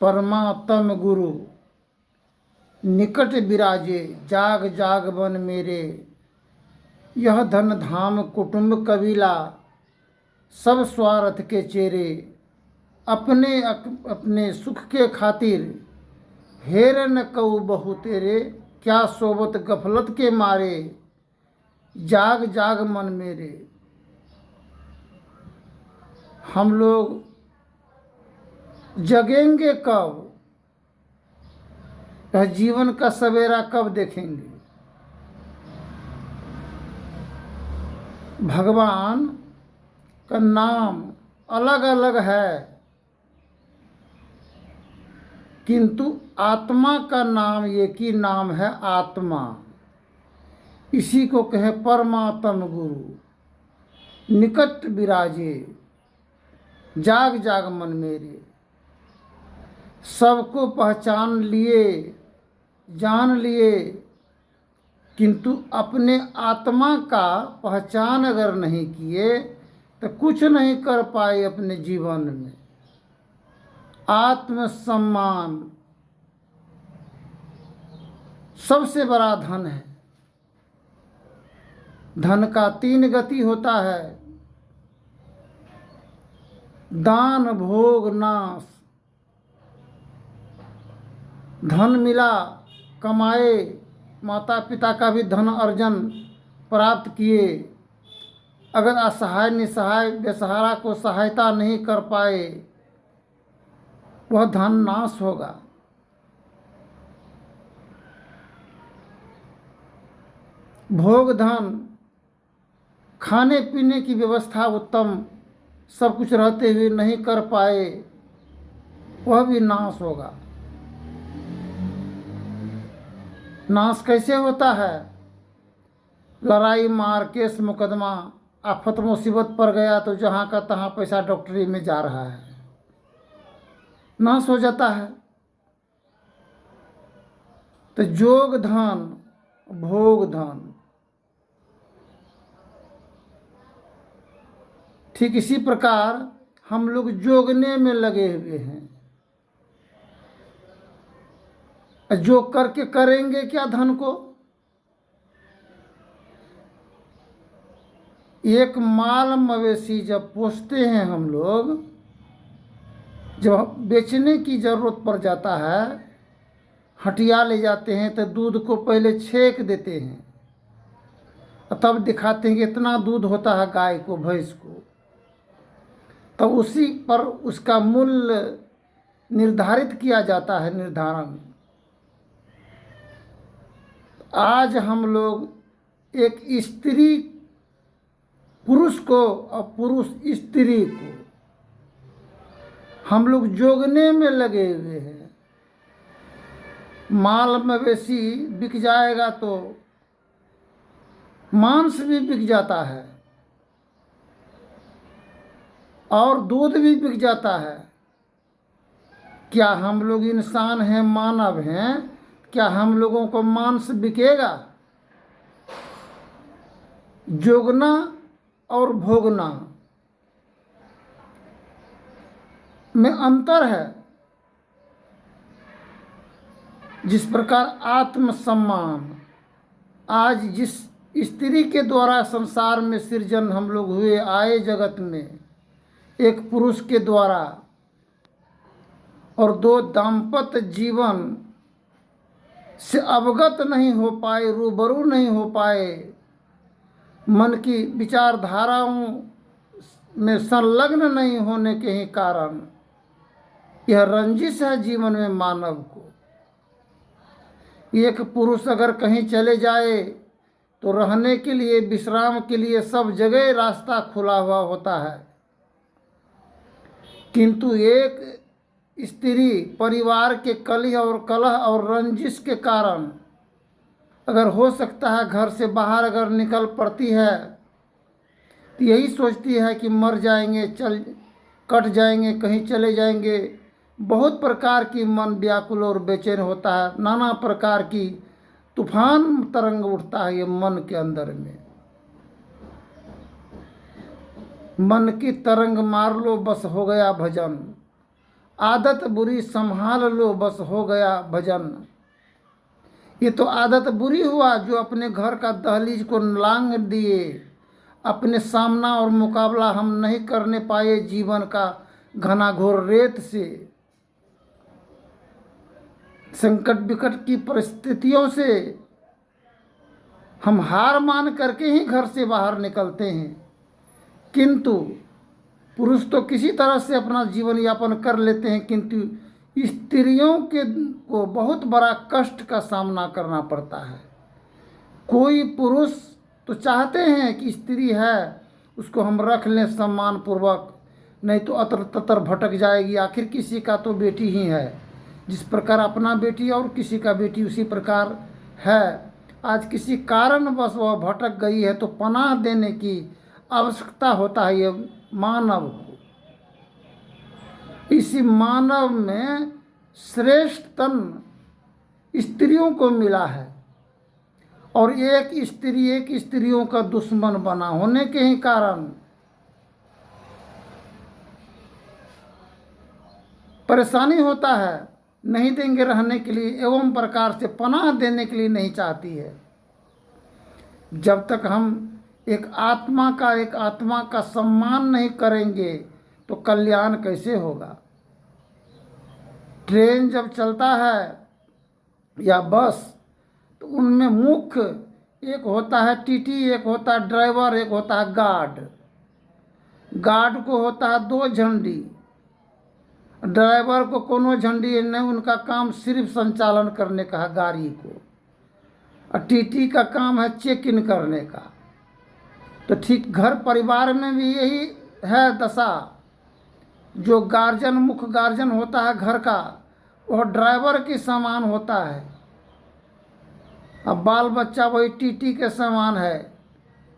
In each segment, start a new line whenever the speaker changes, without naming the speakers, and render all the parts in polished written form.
परमात्म गुरु निकट विराजे, जाग जाग बन मेरे। यह धन धाम कुटुंब कबीला, सब स्वार्थ के चेरे। अपने अपने सुख के खातिर, हेर न कऊ बहु तेरे। क्या सोबत गफलत के मारे, जाग जाग मन मेरे। हम लोग जगेंगे कब, यह जीवन का सवेरा कब देखेंगे। भगवान का नाम अलग अलग है, किंतु आत्मा का नाम एक ही नाम है, आत्मा। इसी को कहे परमात्म गुरु निकट विराजे, जाग जाग मन मेरे। सबको पहचान लिए, जान लिए, किंतु अपने आत्मा का पहचान अगर नहीं किए तो कुछ नहीं कर पाए अपने जीवन में। आत्मसम्मान सबसे बड़ा धन है। धन का 3 गति होता है, दान भोग नाश। धन मिला, कमाए, माता पिता का भी धन अर्जन प्राप्त किए, अगर असहाय निसहाय बेसहारा को सहायता नहीं कर पाए, वह धन नाश होगा। भोग धन, खाने पीने की व्यवस्था उत्तम सब कुछ रहते हुए नहीं कर पाए, वह भी नाश होगा। नाश कैसे होता है? लड़ाई मार केस मुकदमा, आफत मुसीबत पड़ गया तो जहाँ का तहाँ पैसा डॉक्टरी में जा रहा है, नाश हो जाता है। तो जोग धन, भोग धन, ठीक इसी प्रकार हम लोग जोगने में लगे हुए हैं। जो करके करेंगे क्या धन को? एक माल मवेशी जब पोसते हैं हम लोग, जब बेचने की ज़रूरत पड़ जाता है, हटिया ले जाते हैं तो दूध को पहले छेक देते हैं, तब दिखाते हैं कि इतना दूध होता है गाय को, भैंस को। तब उसी पर उसका मूल्य निर्धारित किया जाता है, निर्धारण। आज हम लोग एक स्त्री पुरुष को और पुरुष स्त्री को हम लोग जोगने में लगे हुए हैं। माल मवेशी बिक जाएगा तो मांस भी बिक जाता है और दूध भी बिक जाता है। क्या हम लोग इंसान हैं, मानव हैं? क्या हम लोगों को मांस बिकेगा? जोगना और भोगना में अंतर है। जिस प्रकार आत्मसम्मान, आज जिस स्त्री के द्वारा संसार में सृजन हम लोग हुए, आए जगत में एक पुरुष के द्वारा, और 2 दाम्पत्य जीवन से अवगत नहीं हो पाए, रूबरू नहीं हो पाए, मन की विचारधाराओं में संलग्न नहीं होने के ही कारण यह रंजिश है जीवन में मानव को। एक पुरुष अगर कहीं चले जाए तो रहने के लिए, विश्राम के लिए सब जगह रास्ता खुला हुआ होता है, किंतु एक स्त्री परिवार के कलह और रंजिश के कारण अगर हो सकता है घर से बाहर अगर निकल पड़ती है तो यही सोचती है कि मर जाएंगे, कट जाएंगे, कहीं चले जाएंगे। बहुत प्रकार की मन व्याकुल और बेचैन होता है, नाना प्रकार की तूफान तरंग उठता है ये मन के अंदर में। मन की तरंग मार लो बस हो गया भजन, आदत बुरी संभाल लो बस हो गया भजन। ये तो आदत बुरी हुआ जो अपने घर का दहलीज को लांघ दिए। अपने सामना और मुकाबला हम नहीं करने पाए जीवन का घनाघोर रेत से। संकट विकट की परिस्थितियों से हम हार मान करके ही घर से बाहर निकलते हैं, किंतु पुरुष तो किसी तरह से अपना जीवन यापन कर लेते हैं, किंतु स्त्रियों के को बहुत बड़ा कष्ट का सामना करना पड़ता है। कोई पुरुष तो चाहते हैं कि स्त्री है उसको हम रख लें सम्मान पूर्वक, नहीं तो अतर ततर भटक जाएगी। आखिर किसी का तो बेटी ही है, जिस प्रकार अपना बेटी और किसी का बेटी उसी प्रकार है। आज किसी कारणवश वह भटक गई है तो पनाह देने की आवश्यकता होता है ये मानव को। इसी मानव में श्रेष्ठ तन स्त्रियों को मिला है, और एक स्त्रियों का दुश्मन बना होने के ही कारण परेशानी होता है। नहीं देंगे रहने के लिए एवं प्रकार से पनाह देने के लिए नहीं चाहती है। जब तक हम एक आत्मा का सम्मान नहीं करेंगे तो कल्याण कैसे होगा। ट्रेन जब चलता है या बस तो उनमें मुख्य एक होता है टीटी, एक होता है ड्राइवर, एक होता है गार्ड। गार्ड को होता है 2 झंडी, ड्राइवर को कोनो झंडी नहीं, उनका काम सिर्फ संचालन करने का है गाड़ी को, और टीटी का काम है चेक इन करने का। तो ठीक घर परिवार में भी यही है दशा। जो गार्जियन मुख्य गार्जियन होता है घर का, वह ड्राइवर के समान होता है। अब बाल बच्चा वही टीटी के समान है,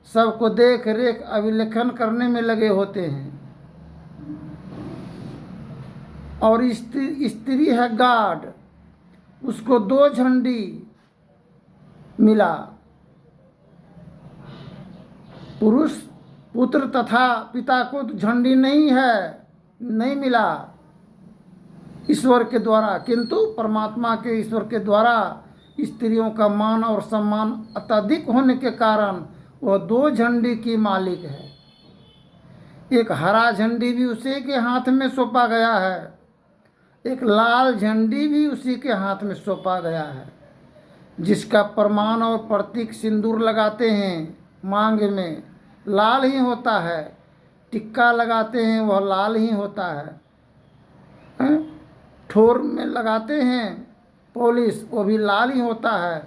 सबको देख रेख अभिलेखन करने में लगे होते हैं। और स्त्री है गार्ड, उसको 2 झंडी मिला। पुरुष पुत्र तथा पिता को झंडी नहीं है, नहीं मिला ईश्वर के द्वारा, किंतु परमात्मा के ईश्वर के द्वारा स्त्रियों का मान और सम्मान अत्यधिक होने के कारण वह 2 झंडी की मालिक है। एक हरा झंडी भी उसी के हाथ में सौंपा गया है, एक लाल झंडी भी उसी के हाथ में सौंपा गया है। जिसका प्रमाण और प्रतीक सिंदूर लगाते हैं मांग में लाल ही होता है, टिक्का लगाते हैं वह लाल ही होता है, ठोर में लगाते हैं पॉलिश वो भी लाल ही होता है,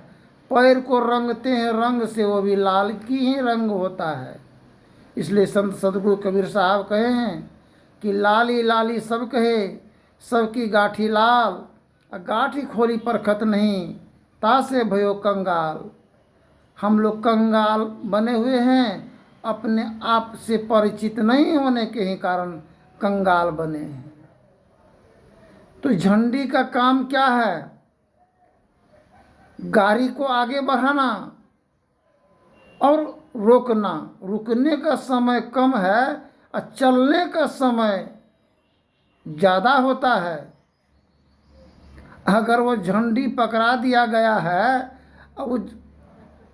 पैर को रंगते हैं रंग से वो भी लाल की ही रंग होता है। इसलिए संत सदगुरु कबीर साहब कहे हैं कि लाली लाली सब कहे सबकी गाठी लाल, गाठी खोली परखत नहीं तासे भयो कंगाल। हम लोग कंगाल बने हुए हैं, अपने आप से परिचित नहीं होने के ही कारण कंगाल बने हैं। तो झंडी का काम क्या है? गाड़ी को आगे बढ़ाना और रोकना। रुकने का समय कम है और चलने का समय ज़्यादा होता है। अगर वो झंडी पकड़ा दिया गया है और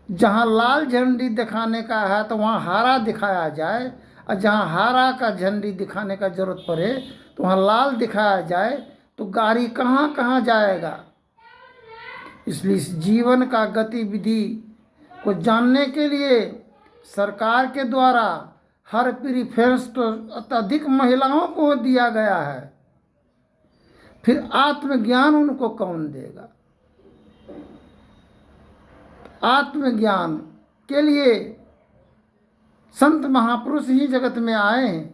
जहाँ लाल झंडी दिखाने का है तो वहाँ हरा दिखाया जाए, और जहाँ हरा का झंडी दिखाने का जरूरत पड़े तो वहाँ लाल दिखाया जाए, तो गाड़ी कहाँ कहाँ जाएगा। इसलिए इस जीवन का गतिविधि को जानने के लिए सरकार के द्वारा हर प्रीफरेंस तो अत्यधिक महिलाओं को दिया गया है, फिर आत्मज्ञान उनको कौन देगा। आत्मज्ञान के लिए संत महापुरुष ही जगत में आए हैं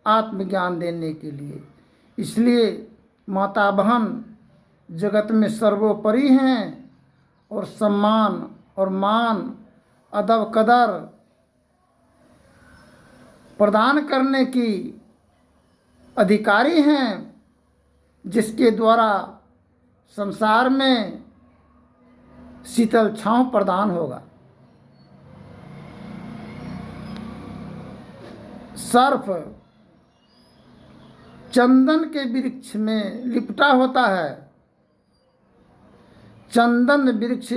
आत्मज्ञान देने के लिए। इसलिए माता बहन जगत में सर्वोपरि हैं और सम्मान और मान अदब कदर प्रदान करने की अधिकारी हैं, जिसके द्वारा संसार में शीतल छांव प्रदान होगा। सर्फ चंदन के वृक्ष में लिपटा होता है। चंदन वृक्ष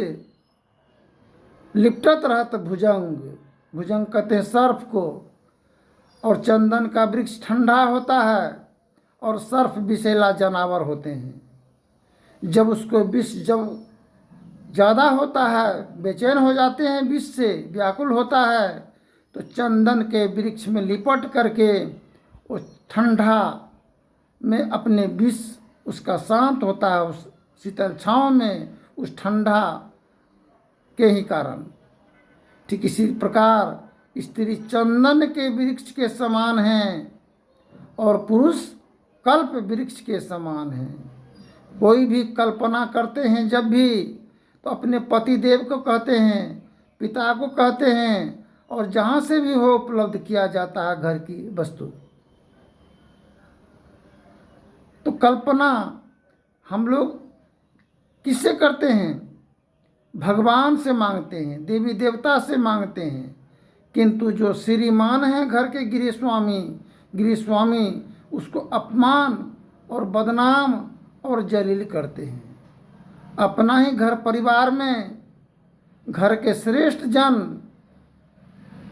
लिपटत रहत भुजंग, भुजंग कहते हैं सर्फ को, और चंदन का वृक्ष ठंडा होता है और सर्फ विषैला जानवर होते हैं। जब उसको विष जब ज़्यादा होता है, बेचैन हो जाते हैं, विष से व्याकुल होता है, तो चंदन के वृक्ष में लिपट करके उस ठंडा में अपने विष उसका शांत होता है, उस शीतल छाँव में, उस ठंडा के ही कारण। ठीक इसी प्रकार स्त्री चंदन के वृक्ष के समान हैं और पुरुष कल्प वृक्ष के समान हैं। कोई भी कल्पना करते हैं जब भी, तो अपने पति देव को कहते हैं, पिता को कहते हैं, और जहाँ से भी हो उपलब्ध किया जाता है घर की वस्तु। तो कल्पना हम लोग किससे करते हैं? भगवान से मांगते हैं, देवी देवता से मांगते हैं। किंतु जो श्रीमान हैं घर के गृहस्वामी उसको अपमान और बदनाम और जलील करते हैं। अपना ही घर परिवार में घर के श्रेष्ठ जन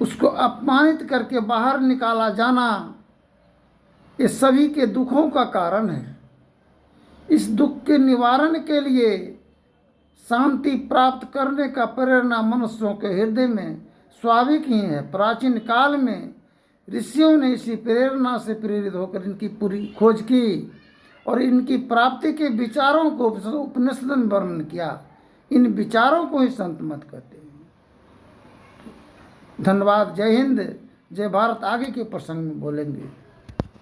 उसको अपमानित करके बाहर निकाला जाना, ये सभी के दुखों का कारण है। इस दुख के निवारण के लिए शांति प्राप्त करने का प्रेरणा मनुष्यों के हृदय में स्वाभाविक ही है। प्राचीन काल में ऋषियों ने इसी प्रेरणा से प्रेरित होकर इनकी पूरी खोज की और इनकी प्राप्ति के विचारों को उपनिषद में वर्णन किया। इन विचारों को ही संत मत कहते हैं। धन्यवाद। जय हिंद, जय भारत। आगे के प्रसंग में बोलेंगे।